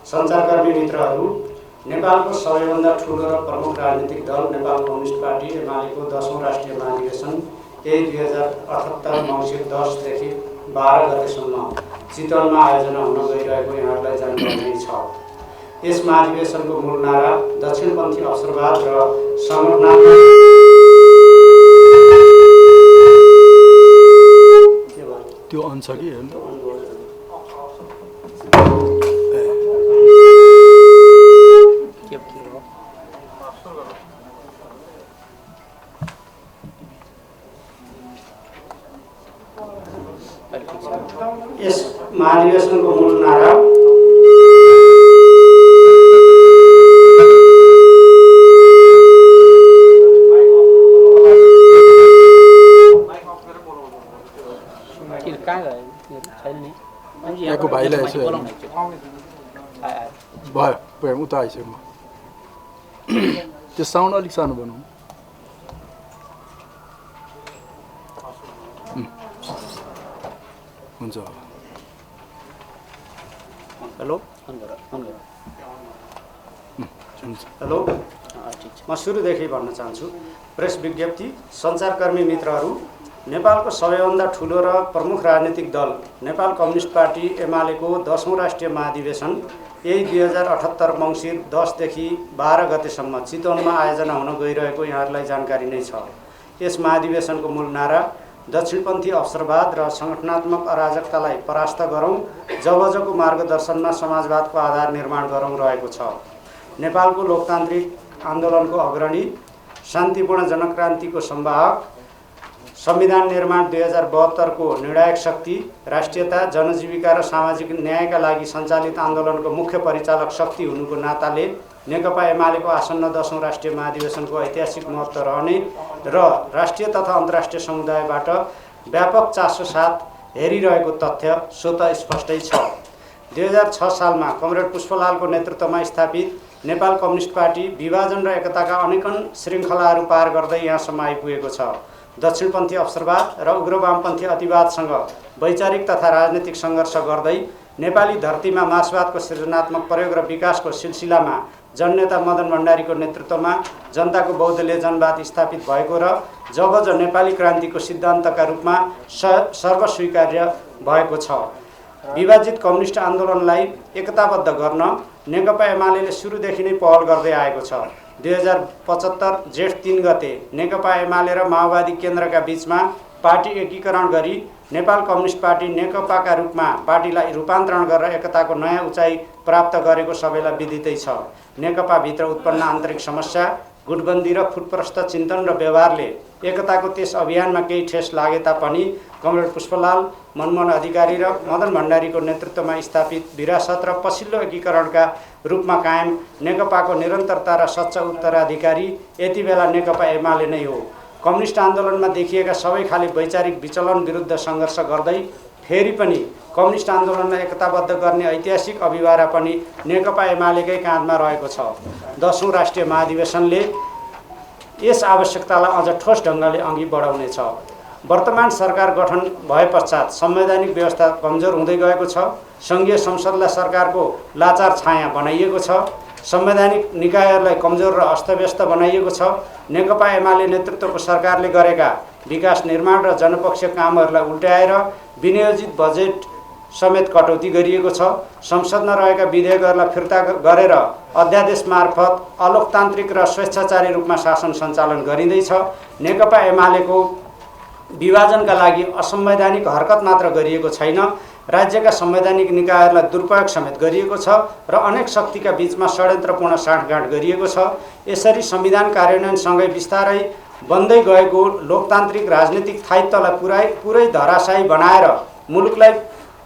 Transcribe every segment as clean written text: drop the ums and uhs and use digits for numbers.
सञ्चारकर्मी मित्रहरू, नेपालको सबैभन्दा ठुलो र प्रमुख राजनीतिक दल नेपाल कम्युनिस्ट पार्टी एमालेको 10औं राष्ट्रिय महाधिवेशन यही 2078 मङ्सिर 10 देखि 12 गतेसम्म चितवनमा आयोजना हुन गइरहेको यहाँहरूलाई जानकारी छ। यस महाधिवेशनको मूल नारा दक्षिणपन्थी अवसरवाद र संगठनात्मक त्यो अन छ कि यस महाधिवेशनको मूल नारा यहाँको भाइलाई यसो भयो उता आइसक्यो। त्यो साउन्ड अलिक सानो बनाउनु। हुन्छ। हेलो हेलो, म सुरुदेखि भन्न चाहन्छु। प्रेस विज्ञप्ति। सञ्चारकर्मी मित्रहरू, नेपालको सबैभन्दा ठुलो र प्रमुख राजनीतिक दल नेपाल कम्युनिस्ट पार्टी एमालेको 10औं राष्ट्रिय महाधिवेशन यही 2078 मङ्सिर 10 देखि 12 गतेसम्म चितवनमा आयोजना हुन गइरहेको यहाँहरूलाई जानकारी नै छ। यस महाधिवेशनको मूल नारा दक्षिणपन्थी अवसरवाद र संगठनात्मक अराजकतालाई परास्त गरौँ, जबजको मार्गदर्शनमा समाजवादको आधार निर्माण गरौँ रहेको छ। नेपालको लोकतान्त्रिक आन्दोलनको अग्रणी, शान्तिपूर्ण जनक्रान्तिको संवाहक, संविधान निर्माण 2072 को निर्णायक शक्ति, राष्ट्रियता, जनजीविका र सामाजिक न्यायका लागि सञ्चालित आन्दोलनको मुख्य परिचालक शक्ति हुनुको नाताले नेकपा एमालेको आसन्न 10औं राष्ट्रिय महाधिवेशनको ऐतिहासिक महत्त्व रहने र राष्ट्रिय तथा अन्तर्राष्ट्रिय समुदायबाट व्यापक चासो साथ हेरिरहेको तथ्य स्वतः स्पष्टै छ। 2006 सालमा कमरेड पुष्पलालको नेतृत्वमा स्थापित नेपाल कम्युनिस्ट पार्टी विभाजन र एकताका अनेकन श्रृङ्खलाहरू पार गर्दै यहाँसम्म आइपुगेको छ। दक्षिणपन्थी अवसरवाद र उग्र वामपन्थी अतिवादसँग वैचारिक तथा राजनीतिक सङ्घर्ष गर्दै नेपाली धरतीमा मार्क्सवादको सृजनात्मक प्रयोग र विकासको सिलसिलामा जननेता मदन भण्डारीको नेतृत्वमा जनताको बौद्धले जनवाद स्थापित भएको र जब नेपाली क्रान्तिको सिद्धान्तका रूपमा सर्वस्वीकार्य भएको छ। विभाजित कम्युनिस्ट आन्दोलनलाई एकताबद्ध गर्न नेकपा एमाले सुरुदेखि नै पहल गर्दै आएको छ। 2075 जेठ 3 गते नेकपा एमाले र माओवादी केन्द्रका बीचमा पार्टी एकीकरण गरी नेपाल कम्युनिस्ट पार्टी नेकपाका रूपमा पार्टीलाई रूपान्तरण गरेर एकताको नयाँ उचाइ प्राप्त गरेको सबैलाई विदितै छ। नेकपाभित्र उत्पन्न आन्तरिक समस्या, गुटबन्दी र फुटप्रस्त चिन्तन र व्यवहारले एकताको त्यस अभियानमा केही ठेस लागे तापनि कमरेड पुष्पलाल, मनमोहन अधिकारी र मदन भण्डारीको नेतृत्वमा स्थापित विरासत र पछिल्लो एकीकरणका रूपमा कायम नेकपाको निरन्तरता र सच्चा उत्तराधिकारी यति बेला नेकपा एमाले नै हो। कम्युनिस्ट आन्दोलनमा देखिएका सबै खाले वैचारिक विचलन विरुद्ध सङ्घर्ष गर्दै फेरि पनि कम्युनिस्ट आन्दोलनलाई एकताबद्ध गर्ने ऐतिहासिक अभिभारा पनि नेकपा एमालेकै काँधमा रहेको छ। 10औं राष्ट्रिय महाधिवेशनले यस आवश्यकतालाई अझ ठोस ढङ्गले अघि बढाउनेछ। वर्तमान सरकार गठन भए पश्चात संवैधानिक व्यवस्था कमजोर हुँदै गएको छ। सङ्घीय संसदलाई सरकारको लाचार छाया बनाइएको छ। संवैधानिक निकायहरूलाई कमजोर र अस्तव्यस्त बनाइएको छ। नेकपा एमाले नेतृत्वको सरकारले गरेका विकास निर्माण र जनपक्षीय कामहरूलाई उल्टाएर विनियोजित बजेट समेत कटौती गरिएको छ। संसदमा रहेका विधेयकहरूलाई फिर्ता गरेर अध्यादेश मार्फत अलोकतान्त्रिक र स्वेच्छाचारी रूपमा शासन सञ्चालन गरिँदैछ। नेकपा एमालेको विभाजनका लागि असंवैधानिक हरकत मात्र गरिएको छैन, राज्यका संवैधानिक निकायहरूलाई दुरुपयोग समेत गरिएको छ र अनेक शक्तिका बीचमा षड्यन्त्रपूर्ण साँठगाँठ गरिएको छ। यसरी संविधान कार्यान्वयनसँगै बिस्तारै बन्दै गएको लोकतान्त्रिक राजनीतिक स्थायित्वलाई पुरै धराशायी बनाएर मुलुकलाई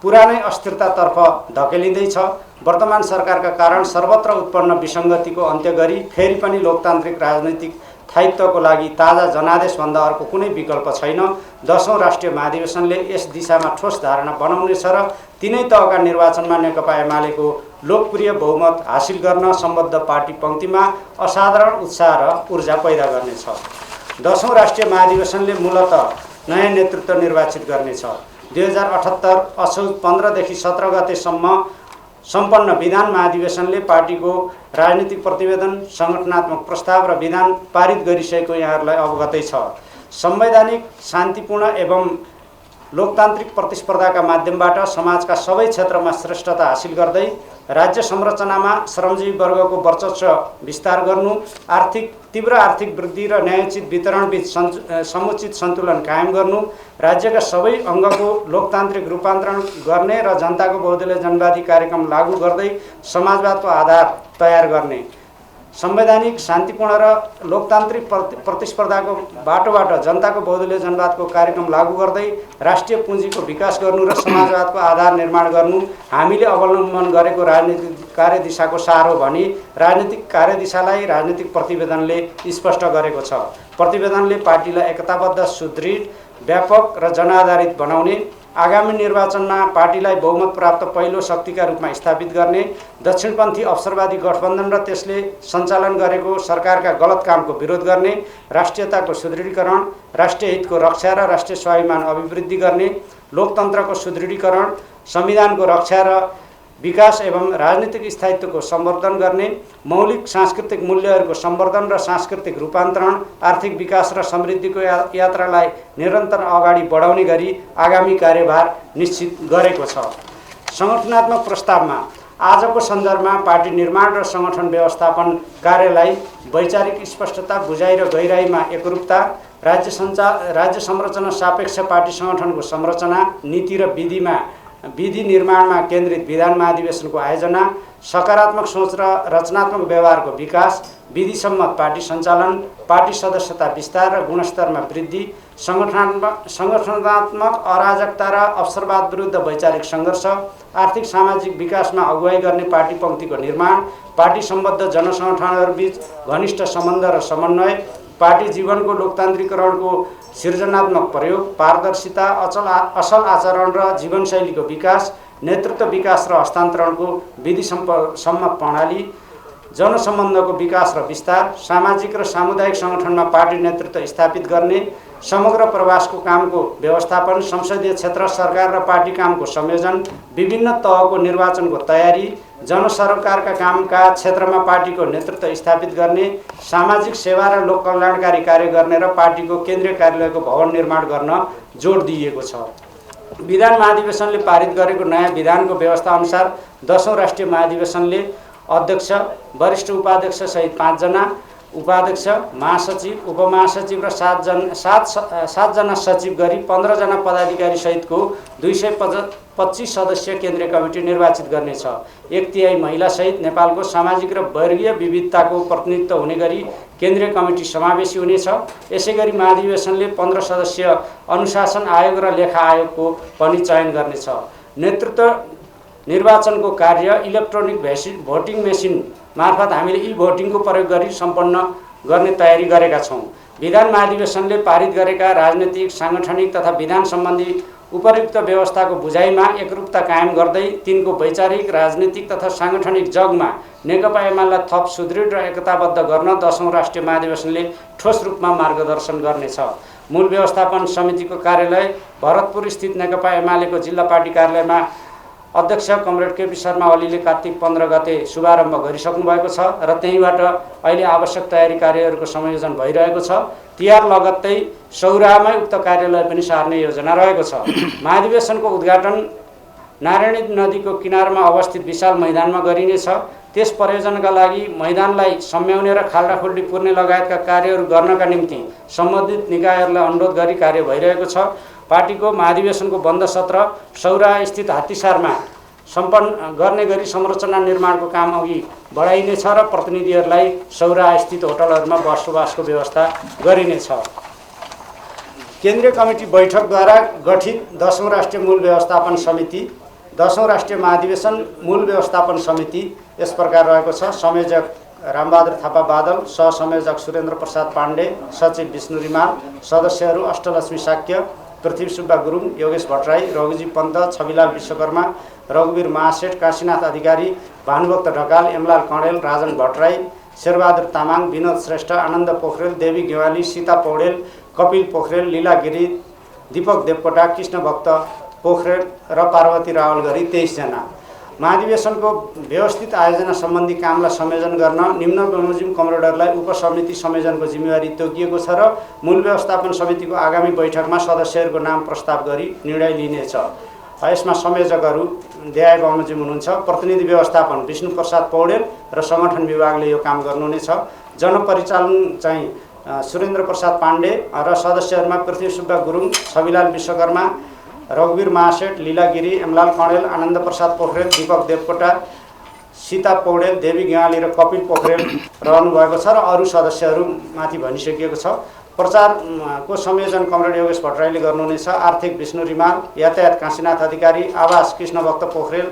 पुरानै अस्थिरतातर्फ धकेलिँदैछ। वर्तमान सरकारका कारण सर्वत्र उत्पन्न विसङ्गतिको अन्त्य गरी फेरि पनि लोकतान्त्रिक राजनीतिक स्थायित्वको लागि ताजा जनादेशभन्दा अर्को कुनै विकल्प छैन। 10औं राष्ट्रिय महाधिवेशनले यस दिशामा ठोस धारणा बनाउनेछ र तिनै तहका निर्वाचनमा नेकपा एमालेको लोकप्रिय बहुमत हासिल गर्न सम्बद्ध पार्टी पङ्क्तिमा असाधारण उत्साह र ऊर्जा पैदा गर्नेछ। 10औं राष्ट्रिय महाधिवेशनले मूलतः नयाँ नेतृत्व निर्वाचित गर्नेछ। 2078 असोज 15 देखि 17 गतेसम्म सम्पन्न विधान महाधिवेशनले पार्टीको राजनीतिक प्रतिवेदन, सङ्गठनात्मक प्रस्ताव र विधान पारित गरिसकेको यहाँहरूलाई अवगतै छ। संवैधानिक, शान्तिपूर्ण एवं लोकतान्त्रिक प्रतिस्पर्धाका माध्यमबाट समाजका सबै क्षेत्रमा श्रेष्ठता हासिल गर्दै राज्य संरचनामा श्रमजीवी वर्गको वर्चस्व विस्तार गर्नु, तीव्र आर्थिक वृद्धि र न्यायोचित वितरणबीच समुचित सन्तुलन कायम गर्नु, राज्यका सबै अङ्गको लोकतान्त्रिक रूपान्तरण गर्ने र जनताको बहुदलीय जनवादी कार्यक्रम लागू गर्दै समाजवादको आधार तयार गर्ने, संवैधानिक, शान्तिपूर्ण र लोकतान्त्रिक प्रतिस्पर्धाको बाटोबाट जनताको बहुदलीय जनवादको कार्यक्रम लागू गर्दै राष्ट्रिय पुँजीको विकास गर्नु र समाजवादको आधार निर्माण गर्नु हामीले अवलम्बन गरेको राजनीतिक कार्यदिशाको सार हो भनी राजनीतिक कार्यदिशालाई राजनीतिक प्रतिवेदनले स्पष्ट गरेको छ। प्रतिवेदनले पार्टीलाई एकताबद्ध, सुदृढ, व्यापक र जनआधारित बनाउने, आगामी निर्वाचनमा पार्टीलाई बहुमत प्राप्त पहिलो शक्तिका रूपमा स्थापित गर्ने, दक्षिणपन्थी अवसरवादी गठबन्धन र त्यसले सञ्चालन गरेको सरकारका गलत कामको विरोध गर्ने, राष्ट्रियताको सुदृढीकरण, राष्ट्रिय हितको रक्षा र राष्ट्रिय स्वाभिमान अभिवृद्धि गर्ने, लोकतन्त्रको सुदृढीकरण, संविधानको रक्षा र विकास एवं राजनीतिक स्थायित्वको सम्वर्धन गर्ने, मौलिक सांस्कृतिक मूल्यहरूको सम्वर्धन र सांस्कृतिक रूपान्तरण, आर्थिक विकास र समृद्धिको यात्रालाई निरन्तर अगाडि बढाउने गरी आगामी कार्यभार निश्चित गरेको छ। सङ्गठनात्मक प्रस्तावमा आजको सन्दर्भमा पार्टी निर्माण र सङ्गठन व्यवस्थापन कार्यलाई वैचारिक स्पष्टता, बुझाइ र गहिराइमा एकरूपता, राज्य संरचना सापेक्ष पार्टी सङ्गठनको संरचना, नीति र विधि निर्माणमा केन्द्रित विधान महाधिवेशनको आयोजना, सकारात्मक सोच र रचनात्मक व्यवहारको विकास, विधिसम्मत पार्टी सञ्चालन, पार्टी सदस्यता विस्तार र गुणस्तरमा वृद्धि, सङ्गठनात्मक अराजकता र अवसरवाद विरुद्ध वैचारिक सङ्घर्ष, आर्थिक सामाजिक विकासमा अगुवाई गर्ने पार्टी पङ्क्तिको निर्माण, पार्टी सम्बद्ध जनसङ्गठनहरूबीच घनिष्ठ सम्बन्ध र समन्वय, पार्टी जीवनको लोकतान्त्रिकरणको सृजनात्मक प्रयोग, पारदर्शिता, असल आचरण र जीवनशैलीको विकास, नेतृत्व विकास र हस्तान्तरणको विधिसम्मत प्रणाली, जनसम्बन्धको विकास र विस्तार, सामाजिक र सामुदायिक सङ्गठनमा पार्टी नेतृत्व स्थापित गर्ने, समग्र प्रवासको कामको व्यवस्थापन, संसदीय क्षेत्र, सरकार र पार्टी कामको संयोजन, विभिन्न तहको निर्वाचनको तयारी, जनसरकारका कामका क्षेत्रमा पार्टीको नेतृत्व स्थापित गर्ने, सामाजिक सेवा र लोक कल्याणकारी कार्य गर्ने र पार्टीको केन्द्रीय कार्यालयको भवन निर्माण गर्न जोड दिइएको छ। विधान महाधिवेशनले पारित गरेको नयाँ विधानको व्यवस्था अनुसार 10औं राष्ट्रिय महाधिवेशनले अध्यक्ष, वरिष्ठ उपाध्यक्ष सहित 5 जना, उपाध्यक्ष, महासचिव, उपमहासचिव र 7 जना सचिव गरी 15 जना पदाधिकारी सहितको 225 सदस्यीय केन्द्रीय कमिटी निर्वाचित गर्नेछ। 1/3 महिला सहित नेपालको सामाजिक र वर्गीय विविधताको प्रतिनिधित्व हुने गरी केन्द्रीय कमिटी समावेशी हुनेछ। यसैगरी महाधिवेशनले 15 सदस्यीय अनुशासन आयोग र लेखा आयोगको पनि चयन गर्नेछ। नेतृत्व निर्वाचनको कार्य इलेक्ट्रोनिक भोटिङ मेसिन मार्फत हामीले ई भोटिङको प्रयोग गरी सम्पन्न गर्ने तयारी गरेका छौँ। विधान महाधिवेशनले पारित गरेका राजनीतिक, साङ्गठनिक तथा विधान सम्बन्धी उपयुक्त व्यवस्थाको बुझाइमा एकरूपता कायम गर्दै तिनको वैचारिक, राजनीतिक तथा साङ्गठनिक जगमा नेकपा एमालेलाई थप सुदृढ र एकताबद्ध गर्न 10औं राष्ट्रिय महाधिवेशनले ठोस रूपमा मार्गदर्शन गर्नेछ। मूल व्यवस्थापन समितिको कार्यालय भरतपुर स्थित नेकपा एमालेको जिल्ला पार्टी कार्यालयमा अध्यक्ष कमरेड केपी शर्मा ओलीले कार्तिक 15 गते शुभारम्भ गरिसक्नु भएको छ र त्यहीँबाट अहिले आवश्यक तयारी कार्यहरूको संयोजन भइरहेको छ। तिहार लगत्तै सौराहामै उक्त कार्यालय पनि सार्ने योजना रहेको छ। महाधिवेशनको उद्घाटन नारायणी नदीको किनारमा अवस्थित विशाल मैदानमा गरिनेछ। त्यस प्रयोजनका लागि मैदानलाई सम्याउने र खाल्डाखुल्डी पुर्ने लगायतका कार्यहरू गर्नका निम्ति सम्बन्धित निकायहरूलाई अनुरोध गरी कार्य भइरहेको छ। पार्टीको महाधिवेशनको बन्द सत्र सौराहा स्थित हात्तीसारमा सम्पन्न गर्ने गरी संरचना निर्माणको काम अघि बढाइनेछ र प्रतिनिधिहरूलाई सौराहा स्थित होटलहरूमा बसोबासको व्यवस्था गरिनेछ। केन्द्रीय कमिटी बैठकद्वारा गठित 10औं राष्ट्रिय मूल व्यवस्थापन समिति, 10औं राष्ट्रिय महाधिवेशन मूल व्यवस्थापन समिति यस प्रकार रहेको छ। संयोजक रामबहादुर थापा बादल, सहसंयोजक सुरेन्द्र प्रसाद पाण्डे, सचिव विष्णु रिमाल, सदस्यहरू अष्टलक्ष्मी शाक्य, पृथ्वी सुब्बा गुरुङ, योगेश भट्टराई, रघुजी पन्त, छविलाल विश्वकर्मा, रघुवीर महासेठ, काशीनाथ अधिकारी, भानुभक्त ढकाल, एमलाल कँडेल, राजन भट्टराई, शेरबहादुर तामाङ, विनोद श्रेष्ठ, आनन्द पोखरेल, देवी गेवाली, सीता पौडेल, कपिल पोखरेल, लीला गिरी, दीपक देवकोटा, कृष्ण भक्त पोखरेल र पार्वती रावल गरी 23 जना। महाधिवेशनको व्यवस्थित आयोजना सम्बन्धी कामलाई संयोजन गर्न निम्न बमोजिम कमरेडरलाई उपसमिति संयोजनको जिम्मेवारी तोकिएको छ र मूल व्यवस्थापन समितिको आगामी बैठकमा सदस्यहरूको नाम प्रस्ताव गरी निर्णय लिइनेछ। यसमा संयोजकहरू देहाय बमोजिम हुनुहुन्छ। प्रतिनिधि व्यवस्थापन विष्णु प्रसाद पौडेल र सङ्गठन विभागले यो काम गर्नुहुनेछ। जनपरिचालन चाहिँ सुरेन्द्र प्रसाद पाण्डे र सदस्यहरूमा पृथ्वी सुब्बा गुरुङ, छविलाल विश्वकर्मा, रघुवीर महासेठ, लीला गिरी, एमलाल कणेल, आनन्द प्रसाद पोखरेल, दीपक देवकोटा, सीता पौडेल, देवी गेवाली र कपिल पोखरेल रहनुभएको छ र अरू सदस्यहरू माथि भनिसकिएको छ। प्रचारको संयोजन कमरेड योगेश भट्टराईले गर्नुहुनेछ। आर्थिक विष्णु रिमाल, यातायात काशीनाथ अधिकारी, आवास कृष्णभक्त पोखरेल,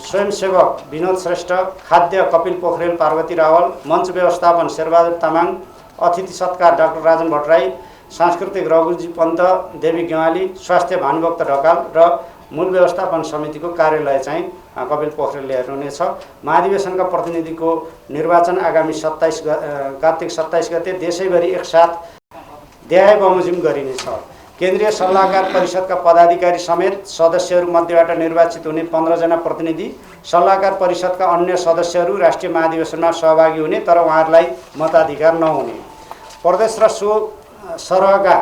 स्वयंसेवक विनोद श्रेष्ठ, खाद्य कपिल पोखरेल, पार्वती रावल, मञ्च व्यवस्थापन शेरबहादुर तामाङ, अतिथि सत्कार डाक्टर राजन भट्टराई, सांस्कृतिक रघुजी पन्त, देवी गेवाली, स्वास्थ्य भानुभक्त ढकाल र मूल व्यवस्थापन समितिको कार्यालय चाहिँ कपिल पोखरेलले हेर्नुहुनेछ। महाधिवेशनका प्रतिनिधिको निर्वाचन आगामी कार्तिक 27 गते देशैभरि एकसाथ देहाय बमोजिम गरिनेछ। केन्द्रीय सल्लाहकार परिषदका पदाधिकारी समेत सदस्यहरूमध्येबाट निर्वाचित हुने 15 जना प्रतिनिधि सल्लाहकार परिषदका अन्य सदस्यहरू राष्ट्रिय महाधिवेशनमा सहभागी हुने तर उहाँहरूलाई मताधिकार नहुने। प्रदेश र सो सरहका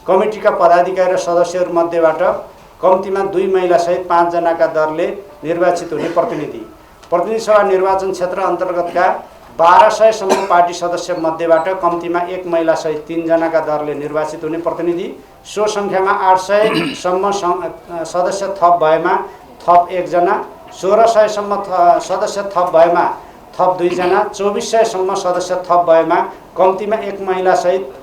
कमिटीका पदाधिकारी र सदस्यहरूमध्येबाट कम्तीमा 2 महिलासहित 5 जनाका दरले निर्वाचित हुने प्रतिनिधि सभा निर्वाचन क्षेत्र अन्तर्गतका 1200 सम्म पार्टी सदस्य मध्येबाट कम्तीमा 1 महिलासहित 3 जनाका दरले निर्वाचित हुने प्रतिनिधि, सो सङ्ख्यामा 800 सम्म सदस्य थप भएमा थप 1 जना, 1600 सम्म सदस्य थप भएमा थप 2 जना, 2400 सम्म सदस्य थप भएमा कम्तीमा 1 महिलासहित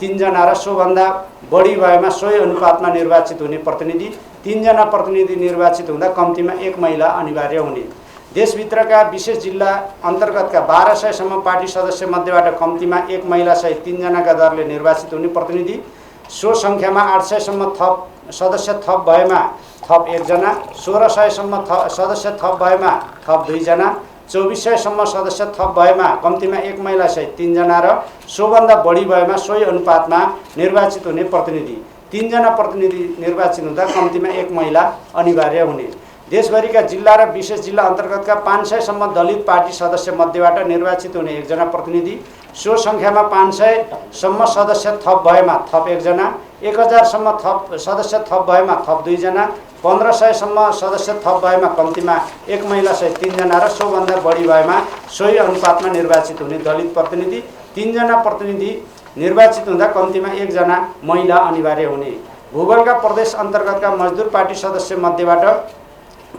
3 जना र सोभन्दा बढी भएमा सोही अनुपातमा निर्वाचित हुने प्रतिनिधि। 3 जना प्रतिनिधि निर्वाचित हुँदा कम्तीमा 1 महिला अनिवार्य हुने। देशभित्रका विशेष जिल्ला अन्तर्गतका 1200 सम्म पार्टी सदस्य मध्येबाट कम्तीमा 1 महिलासहित 3 जनाका दरले निर्वाचित हुने प्रतिनिधि, सो सङ्ख्यामा 800 सम्म सदस्य थप भएमा थप 1 जना, 1600 सम्म सदस्य थप भएमा थप 2 जना, 2400 सम्म सदस्य थप भएमा कम्तीमा 1 महिलासहित 3 जना र सोभन्दा बढी भएमा सोही अनुपातमा निर्वाचित हुने प्रतिनिधि। 3 जना प्रतिनिधि निर्वाचित हुँदा कम्तीमा 1 महिला अनिवार्य हुने। देशभरिका जिल्ला र विशेष जिल्ला अन्तर्गतका 500 सम्म दलित पार्टी सदस्य मध्येबाट निर्वाचित हुने 1 जना प्रतिनिधि, सो सङ्ख्यामा 500 सम्म सदस्य थप भएमा थप 1 जना, 1000 सम्म सदस्य थप भएमा थप 2 जना, 1500 सम्म सदस्य थप भएमा कम्तीमा 1 महिलासहित 3 जना र सोभन्दा बढी भएमा सोही अनुपातमा निर्वाचित हुने दलित प्रतिनिधि। 3 जना प्रतिनिधि निर्वाचित हुँदा कम्तीमा 1 जना महिला अनिवार्य हुने। भूगोलका प्रदेश अन्तर्गतका मजदुर पार्टी सदस्य मध्येबाट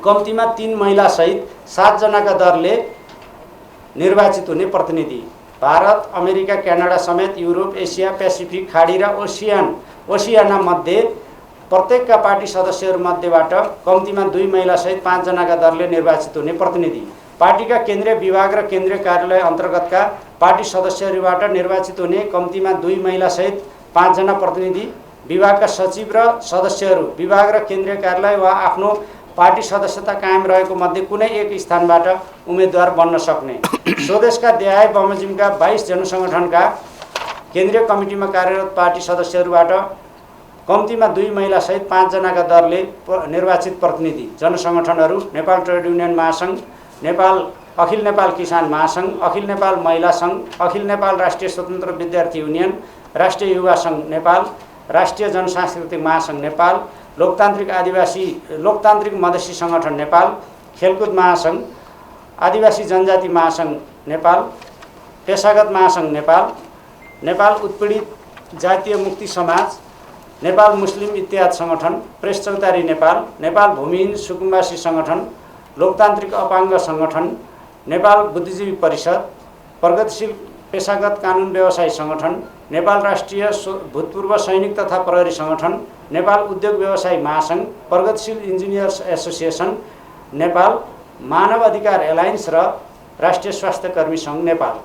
कम्तीमा 3 महिलासहित 7 जनाका दरले निर्वाचित हुने प्रतिनिधि। भारत, अमेरिका, क्यानाडा समेत युरोप, एसिया, पेसिफिक, खाडी र ओसियाना मध्ये प्रत्येकका पार्टी सदस्यहरूमध्येबाट कम्तीमा 2 महिलासहित 5 जनाका दरले निर्वाचित हुने प्रतिनिधि। पार्टीका केन्द्रीय विभाग र केन्द्रीय कार्यालय अन्तर्गतका पार्टी सदस्यहरूबाट निर्वाचित हुने कम्तीमा 2 महिलासहित 5 जना प्रतिनिधि। विभागका सचिव र सदस्यहरू विभाग र केन्द्रीय कार्यालय वा आफ्नो पार्टी सदस्यता कायम रहेको मध्ये कुनै एक स्थानबाट उम्मेदवार बन्न सक्ने। स्वदेशका देहाय बमोजिमका 22 जनसङ्गठनका केन्द्रीय कमिटीमा कार्यरत पार्टी सदस्यहरूबाट कम्तीमा 2 महिलासहित 5 जनाका दरले निर्वाचित प्रतिनिधि। जनसङ्गठनहरू नेपाल ट्रेड युनियन महासङ्घ, अखिल नेपाल किसान महासङ्घ, अखिल नेपाल महिला सङ्घ, अखिल नेपाल राष्ट्रिय स्वतन्त्र विद्यार्थी युनियन, राष्ट्रिय युवा सङ्घ नेपाल, राष्ट्रिय जनसांस्कृतिक महासङ्घ नेपाल, लोकतान्त्रिक मधेसी सङ्गठन नेपाल, खेलकुद महासङ्घ, आदिवासी जनजाति महासङ्घ नेपाल, पेसागत महासङ्घ नेपाल, नेपाल उत्पीडित जातीय मुक्ति समाज, नेपाल मुस्लिम इत्याद सङ्गठन, प्रेस चौतारी नेपाल, नेपाल भूमिहीन सुकुम्बासी सङ्गठन, लोकतान्त्रिक अपाङ्ग सङ्गठन, नेपाल बुद्धिजीवी परिषद, प्रगतिशील पेसागत कानुन व्यवसायी सङ्गठन, नेपाल राष्ट्रिय भूतपूर्व सैनिक तथा प्रहरी सङ्गठन, नेपाल उद्योग व्यवसायी महासङ्घ, प्रगतिशील इन्जिनियर्स एसोसिएसन नेपाल, मानव अधिकार एलायन्स र राष्ट्रिय स्वास्थ्य कर्मी सङ्घ नेपाल।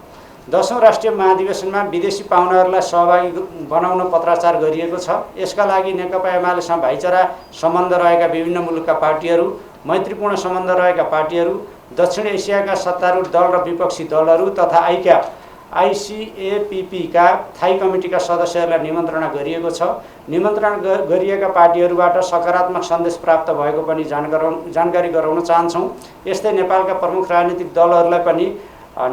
10औं राष्ट्रिय महाधिवेशनमा विदेशी पाहुनाहरूलाई सहभागी बनाउन पत्राचार गरिएको छ। यसका लागि नेकपा एमालेसँग भाइचारा सम्बन्ध रहेका विभिन्न मुलुकका पार्टीहरू, मैत्रीपूर्ण सम्बन्ध रहेका पार्टीहरू, दक्षिण एसियाका सत्तारूढ दल र विपक्षी दलहरू तथा आइक्या ICAPP का थाई कमिटीका सदस्यहरूलाई निमन्त्रणा गरिएको छ। निमन्त्रणा गरिएका पार्टीहरूबाट सकारात्मक सन्देश प्राप्त भएको पनि जानकारी गराउन चाहन्छौँ। यस्तै नेपालका प्रमुख राजनीतिक दलहरूलाई पनि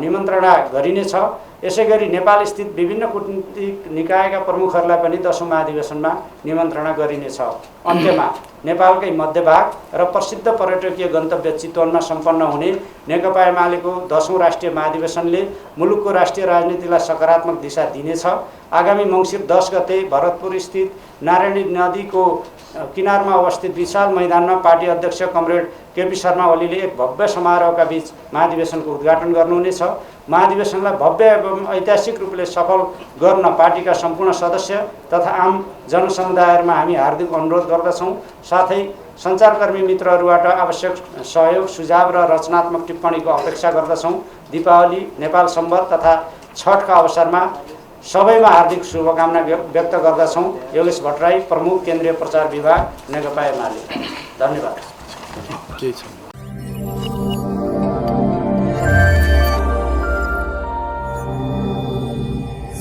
निमन्त्रणा गरिनेछ। यसैगरी नेपाल स्थित विभिन्न कूटनीतिक निकायका प्रमुखहरूलाई पनि 10औं महाधिवेशनमा निमन्त्रणा गरिनेछ। अन्त्यमा नेपालकै मध्यभाग र प्रसिद्ध पर्यटकीय गन्तव्य चितवनमा सम्पन्न हुने नेकपा एमालेको 10औं राष्ट्रिय महाधिवेशनले मुलुकको राष्ट्रिय राजनीतिलाई सकारात्मक दिशा दिनेछ। आगामी मङ्सिर 10 गते भरतपुर स्थित नारायणी नदीको किनारमा अवस्थित विशाल मैदानमा पार्टी अध्यक्ष कमरेड केपी शर्मा ओलीले एक भव्य समारोहका बीच महाधिवेशनको उद्घाटन गर्नुहुनेछ। महाधिवेशनलाई भव्य एवं ऐतिहासिक रूपले सफल गर्न पार्टीका सम्पूर्ण सदस्य तथा आम जनसमुदायहरूमा हामी हार्दिक अनुरोध गर्दछौँ। साथै सञ्चारकर्मी मित्रहरूबाट आवश्यक सहयोग, सुझाव र रचनात्मक टिप्पणीको अपेक्षा गर्दछौँ। दीपावली, नेपाल सम्वत तथा छठका अवसरमा सबैमा हार्दिक शुभकामना व्यक्त गर्दछौँ। योगेश भट्टराई, प्रमुख केन्द्रीय प्रचार विभाग, नेकपा एमाले। धन्यवाद। केही छ